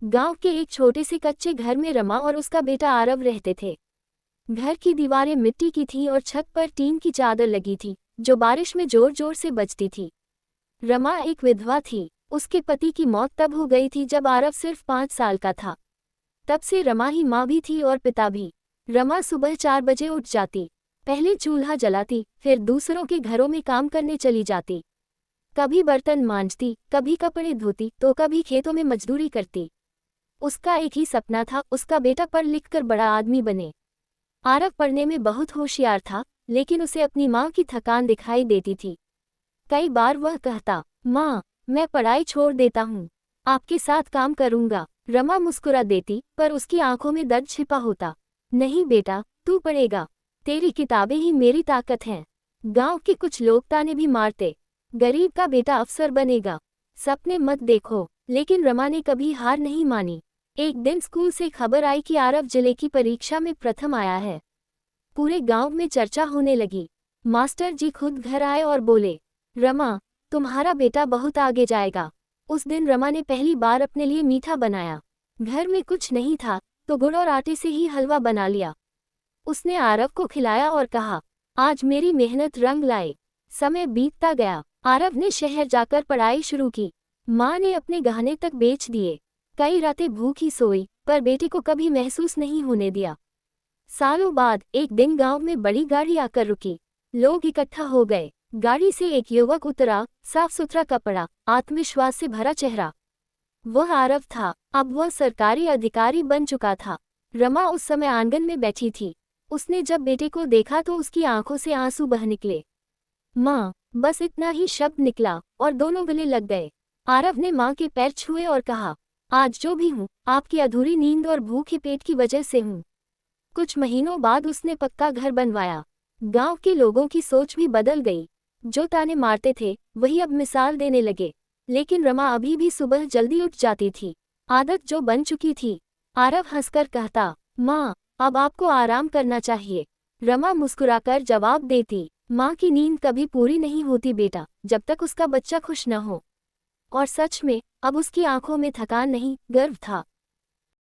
गांव के एक छोटे से कच्चे घर में रमा और उसका बेटा आरव रहते थे। घर की दीवारें मिट्टी की थीं और छत पर टीन की चादर लगी थी, जो बारिश में जोर जोर से बजती थी। रमा एक विधवा थी। उसके पति की मौत तब हो गई थी जब आरव सिर्फ 5 साल का था। तब से रमा ही माँ भी थी और पिता भी। रमा सुबह 4 बजे उठ जाती, पहले चूल्हा जलाती, फिर दूसरों के घरों में काम करने चली जाती। कभी बर्तन मांजती, कभी कपड़े धोती, तो कभी खेतों में मजदूरी करती। उसका एक ही सपना था, उसका बेटा पढ़ लिख कर बड़ा आदमी बने। आरव पढ़ने में बहुत होशियार था, लेकिन उसे अपनी माँ की थकान दिखाई देती थी। कई बार वह कहता, माँ, मैं पढ़ाई छोड़ देता हूँ, आपके साथ काम करूँगा। रमा मुस्कुरा देती, पर उसकी आंखों में दर्द छिपा होता। नहीं बेटा, तू पढ़ेगा, तेरी किताबें ही मेरी ताकत हैं। गांव के कुछ लोग ताने भी मारते, गरीब का बेटा अफसर बनेगा, सपने मत देखो। लेकिन रमा ने कभी हार नहीं मानी। एक दिन स्कूल से खबर आई कि आरव जिले की परीक्षा में प्रथम आया है। पूरे गांव में चर्चा होने लगी। मास्टर जी खुद घर आए और बोले, रमा, तुम्हारा बेटा बहुत आगे जाएगा। उस दिन रमा ने पहली बार अपने लिए मीठा बनाया। घर में कुछ नहीं था, तो गुड़ और आटे से ही हलवा बना लिया। उसने आरव को खिलाया और कहा, आज मेरी मेहनत रंग लाए। समय बीतता गया। आरव ने शहर जाकर पढ़ाई शुरू की। माँ ने अपने गहने तक बेच दिए। कई रातें भूखी सोई, पर बेटे को कभी महसूस नहीं होने दिया। सालों बाद एक दिन गांव में बड़ी गाड़ी आकर रुकी। लोग इकट्ठा हो गए। गाड़ी से एक युवक उतरा, साफ सुथरा कपड़ा, आत्मविश्वास से भरा चेहरा। वह आरव था। अब वह सरकारी अधिकारी बन चुका था। रमा उस समय आंगन में बैठी थी। उसने जब बेटे को देखा तो उसकी आंखों से आंसू बह निकले। माँ, बस इतना ही शब्द निकला और दोनों गले लग गए। आरव ने माँ के पैर छुए और कहा, आज जो भी हूँ, आपकी अधूरी नींद और भूखे पेट की वजह से हूँ। कुछ महीनों बाद उसने पक्का घर बनवाया। गांव के लोगों की सोच भी बदल गई। जो ताने मारते थे, वही अब मिसाल देने लगे। लेकिन रमा अभी भी सुबह जल्दी उठ जाती थी, आदत जो बन चुकी थी। आरव हंसकर कहता, माँ, अब आपको आराम करना चाहिए। रमा मुस्कुराकर जवाब देती, माँ की नींद कभी पूरी नहीं होती बेटा, जब तक उसका बच्चा खुश न हो। और सच में, अब उसकी आंखों में थकान नहीं, गर्व था।